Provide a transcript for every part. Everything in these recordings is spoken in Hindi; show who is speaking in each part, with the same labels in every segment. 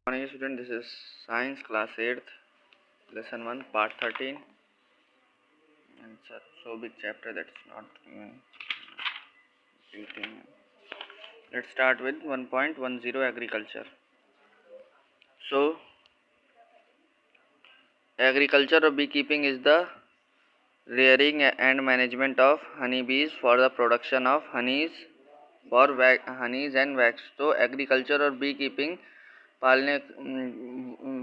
Speaker 1: Morning student, this is science class 8th lesson 1 part 13 and it's a so big chapter that's not even reading. Let's start with 1.10 agriculture. So agriculture or beekeeping is the rearing and management of honeybees for the production of honeys and wax. तो एग्रीकल्चर और बी कीपिंग पालने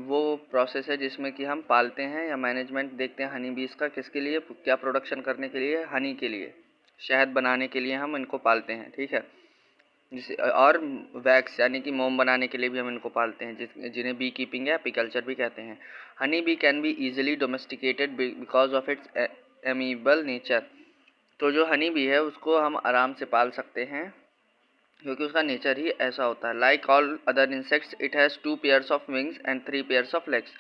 Speaker 1: वो प्रोसेस है जिसमें कि हम पालते हैं या मैनेजमेंट देखते हैं हनी बीज का, किसके लिए, क्या प्रोडक्शन करने के लिए, हनी के लिए, शहद बनाने के लिए हम इनको पालते हैं, ठीक है। और वैक्स यानी कि मोम बनाने के लिए भी हम इनको पालते हैं, जिन्हें बी कीपिंग या एपीकल्चर भी कहते हैं। Honey bee can be easily domesticated because of its amiable nature. तो जो हनी बी है उसको हम आराम से पाल सकते हैं क्योंकि उसका नेचर ही ऐसा होता है। Like all other insects it has 2 pairs of wings and 3 pairs of legs.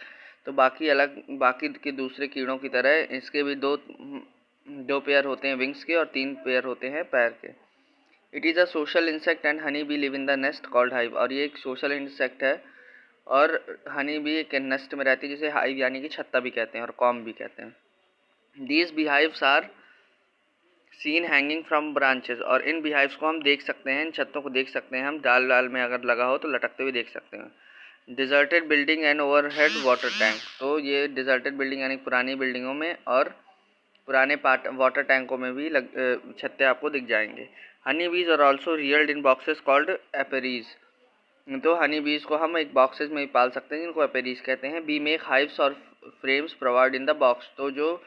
Speaker 1: तो बाकी के दूसरे कीड़ों की तरह इसके भी दो पेयर होते हैं विंग्स के और 3 पेयर होते हैं पैर के। It is a social insect and honey bee live in the nest called hive. और ये एक सोशल इंसेक्ट है और हनी बी एक नेस्ट में रहती है जिसे हाइव यानी कि छत्ता भी कहते हैं और कॉम भी कहते हैं। These beehives are seen hanging from branches. और इन बीहाइव्स को हम देख सकते हैं, इन छत्तों को देख सकते हैं हम, डाल में अगर लगा हो तो लटकते हुए देख सकते हैं। Deserted building and overhead water tank. तो ये डिजर्टेड बिल्डिंग यानी पुरानी बिल्डिंगों में और पुराने वाटर टैंकों में भी छत्ते आपको दिख जाएंगे। Honey bees are also reared in boxes called apiaries. तो हनी बीज को हम एक बॉक्सेस में ही पाल सकते हैं जिनको एपेरीज कहते हैं। बी मेक हाइव्स और frames provide in the box. तो जो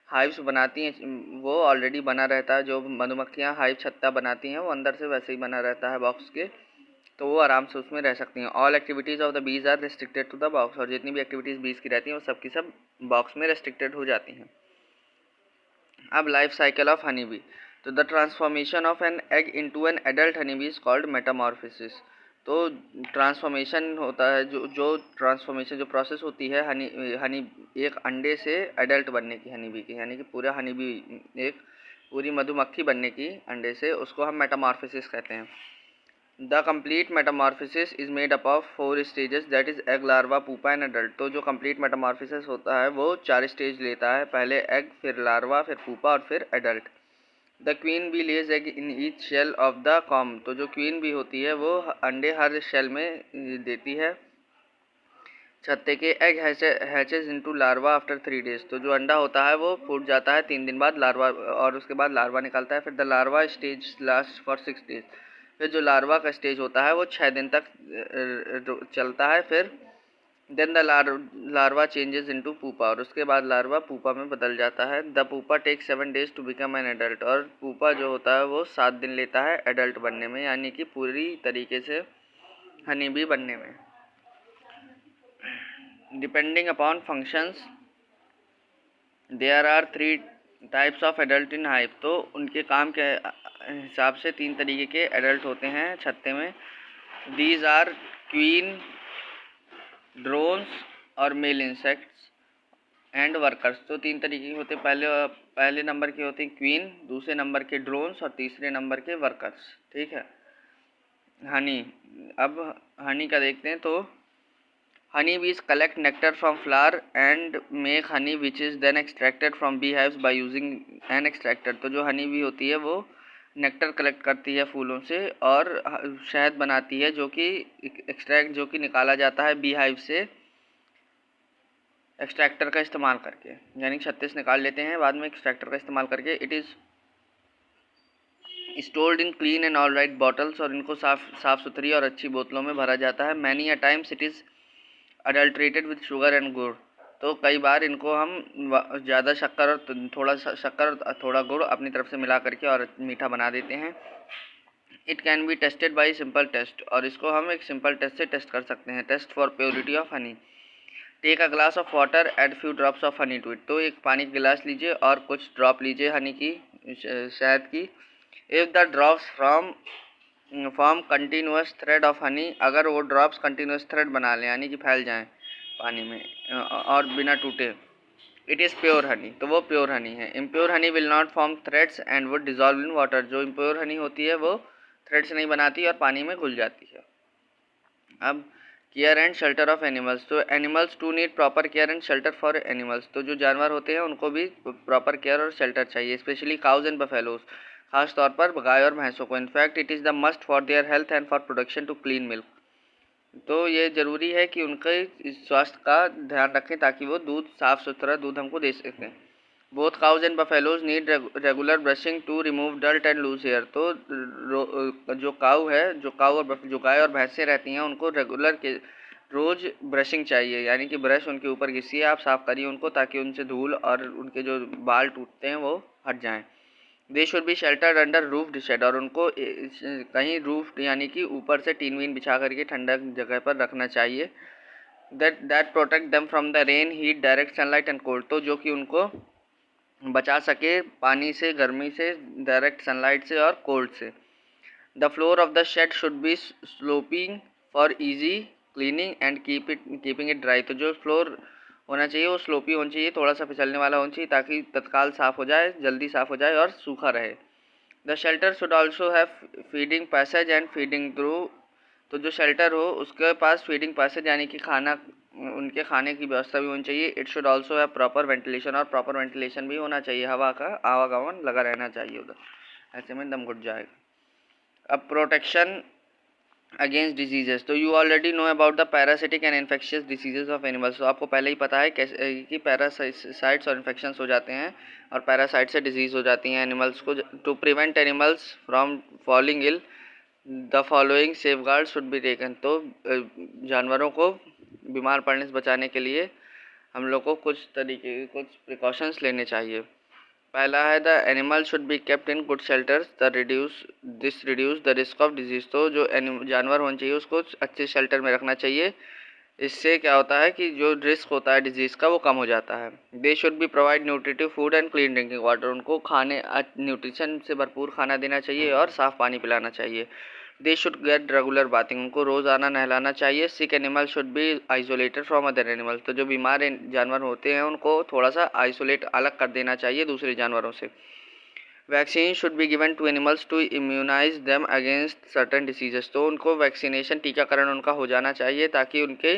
Speaker 1: हाइव्स बनाती हैं वो ऑलरेडी बना रहता है, जो मधुमक्खियाँ हाइव छत्ता बनाती हैं वो अंदर से वैसे ही बना रहता है बॉक्स के, तो वो आराम से उसमें रह सकती हैं। All activities of the bees are restricted to the box. और जितनी भी एक्टिविटीज़ बीज की रहती हैं वो सब की सब बॉक्स में रेस्ट्रिक्टेड हो जाती हैं। अब life cycle of honey bee. तो the transformation of an egg into an adult honey bee is called metamorphosis. तो ट्रांसफॉर्मेशन होता है, जो ट्रांसफॉर्मेशन जो प्रोसेस होती है हनी एक अंडे से एडल्ट बनने की हनी बी की, यानी कि पूरा हनी बी एक पूरी मधुमक्खी बनने की अंडे से, उसको हम मेटामॉर्फोसिस कहते हैं। The complete Metamorphosis is made up of 4 stages that is egg, larva, pupa and adult. तो जो कंप्लीट मेटामॉर्फोसिस होता है वो 4 स्टेज लेता है, पहले एग, फिर लार्वा, फिर पुपा और फिर adult. The queen bee lays egg in each shell of the comb. तो जो क्वीन बी होती है वो अंडे हर शेल में देती है छत्ते के। Egg hatches into larva after 3 days। तो जो अंडा होता है वो फूट जाता है 3 दिन बाद लार्वा, और उसके बाद लार्वा निकलता है। फिर the larva stage last for 6 days। फिर जो लार्वा का स्टेज होता है वो 6 दिन तक चलता है। फिर then the larva changes into pupa. और उसके बाद लार्वा पूपा में बदल जाता है। The pupa take 7 days to become an adult. और पूपा जो होता है वो 7 दिन लेता है एडल्ट बनने में, यानी कि पूरी तरीके से हनी बी बनने में। Depending upon functions there are 3 types of adult in hive. तो उनके काम के हिसाब से 3 तरीके के एडल्ट होते हैं छत्ते में। दीज आर क्वीन, ड्रोन्स और मेल इंसेक्ट्स एंड वर्कर्स। तो 3 तरीके के होते हैं। पहले नंबर के होते हैं क्वीन, दूसरे नंबर के ड्रोन्स और तीसरे नंबर के वर्कर्स, ठीक है। हनी, अब हनी का देखते हैं। तो honey bees collect nectar from flower and make honey which is then extracted from bee hives by using an extractor. तो जो हनी बी होती है वो नेक्टर कलेक्ट करती है फूलों से और शहद बनाती है, जो कि निकाला जाता है बी हाइव से एक्सट्रैक्टर का इस्तेमाल करके, यानी 36 निकाल लेते हैं बाद में एक्सट्रैक्टर का इस्तेमाल करके। It is stored in clean and all right bottles. और इनको साफ सुथरी और अच्छी बोतलों में भरा जाता है। Many a times it is adulterated with sugar and गुड़। तो कई बार इनको हम ज़्यादा शक्कर और थोड़ा गुड़ अपनी तरफ से मिला करके और मीठा बना देते हैं। It can be tested by simple test. और इसको हम एक सिंपल टेस्ट से टेस्ट कर सकते हैं। Test for purity of honey. Take a glass of water, add few drops of honey to it. तो एक पानी का गिलास लीजिए और कुछ ड्रॉप लीजिए हनी की, शहद की। If the drops form continuous thread of honey. अगर वो ड्रॉप्स कंटिन्यूस थ्रेड बना लें यानी कि फैल जाएं पानी में और बिना टूटे, इट इज़ प्योर हनी। तो वो प्योर हनी है। Impure Honey will not form threads and would dissolve in water. जो इम्प्योर हनी होती है वो थ्रेड्स नहीं बनाती और पानी में घुल जाती है। अब care and shelter of animals, तो animals too need proper care and shelter for animals, तो जो जानवर होते हैं उनको भी प्रॉपर केयर और शेल्टर चाहिए, स्पेशली काउज एंड बफेलोज, खास तौर पर गाय और भैंसों को। In fact it is the must for their health and for production to clean milk, तो ये ज़रूरी है कि उनके स्वास्थ्य का ध्यान रखें ताकि वो दूध साफ़ सुथरा दूध हमको दे सकें। Both cows and buffaloes need regular brushing to remove dirt and loose hair, तो जो काऊ है, जो गाय और भैंसें रहती हैं उनको रेगुलर के रोज़ ब्रशिंग चाहिए, यानी कि ब्रश उनके ऊपर घिसिए, आप साफ़ करिए उनको ताकि उनसे धूल और उनके जो बाल टूटते हैं वो हट जाएँ। They should be sheltered under roof shed, और उनको कहीं रूफ यानी कि ऊपर से टीन वीन बिछा करके ठंडक जगह पर रखना चाहिए। That protect them from the rain, heat, direct sunlight and cold, तो जो कि उनको बचा सके पानी से, गर्मी से, डायरेक्ट सनलाइट से और कोल्ड से। The floor of the shed should be sloping for easy cleaning and keeping it dry, तो जो फ्लोर होना चाहिए वो स्लोपी होना चाहिए, थोड़ा सा फिसलने वाला होना चाहिए ताकि तत्काल साफ़ हो जाए, जल्दी साफ़ हो जाए और सूखा रहे। The shelter should also have feeding passage and feeding through, तो जो शेल्टर हो उसके पास फीडिंग पैसेज यानी कि उनके खाने की व्यवस्था भी होनी चाहिए। It should also have proper ventilation, और प्रॉपर वेंटिलेशन भी होना चाहिए, हवा का आवागमन लगा रहना चाहिए उधर, ऐसे में दम घुट जाएगा। अब प्रोटेक्शन अगेंस्ट डिजीजेस, तो you already know about the parasitic and infectious diseases of animals, तो आपको पहले ही पता है कैसे कि पैरासाइट्स और इन्फेक्शंस हो जाते हैं और पैरासाइट से डिजीज़ हो जाती हैं एनिमल्स को। To prevent animals from falling ill, the following safeguard should be taken, तो जानवरों को बीमार पड़ने से बचाने के लिए हम लोग को कुछ प्रिकॉशंस लेने चाहिए। पहला है the animal should be kept in good shelters, reduce the risk of disease, तो जो जानवर होना चाहिए उसको अच्छे शेल्टर में रखना चाहिए, इससे क्या होता है कि जो रिस्क होता है डिजीज़ का वो कम हो जाता है। दे should B provide nutritive food and clean drinking water, उनको न्यूट्रिशन से भरपूर खाना देना चाहिए और साफ़ पानी पिलाना चाहिए। They should get regular bathing, उनको रोज़ाना नहलाना चाहिए। Sick animal should be isolated from other animals, तो जो बीमार जानवर होते हैं उनको थोड़ा सा आइसोलेट अलग कर देना चाहिए दूसरे जानवरों से। Vaccine should be given to animals to immunize them against certain diseases, तो उनको वैक्सीनेशन टीकाकरण उनका हो जाना चाहिए ताकि उनके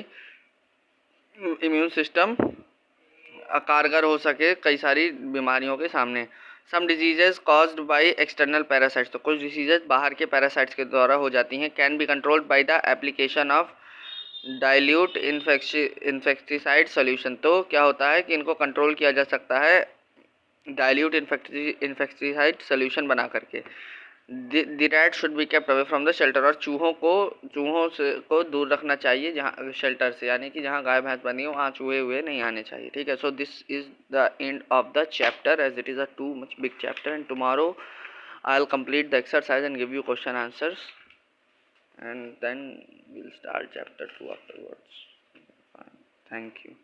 Speaker 1: इम्यून सिस्टम कारगर हो सके कई सारी बीमारियों के सामने। Some diseases caused by external parasites, तो कुछ डिसीजेज बाहर के पैरासाइट्स के द्वारा हो जाती हैं। Can be controlled by the application of dilute insecticide solution, तो क्या होता है कि इनको कंट्रोल किया जा सकता है डाइल्यूट इन्फेक्टिसाइड सोल्यूशन बना करके। The rat should be kept away from the shelter, और चूहों से को दूर रखना चाहिए जहाँ शेल्टर से, यानी कि जहाँ गाय भैंस बनी हो वहाँ चूहे हुए नहीं आने चाहिए, ठीक है। So this is the end of the chapter as it is a too much big chapter, and tomorrow I will complete the exercise and give you question answers, and then we'll start chapter 2 afterwards. Fine. Thank you.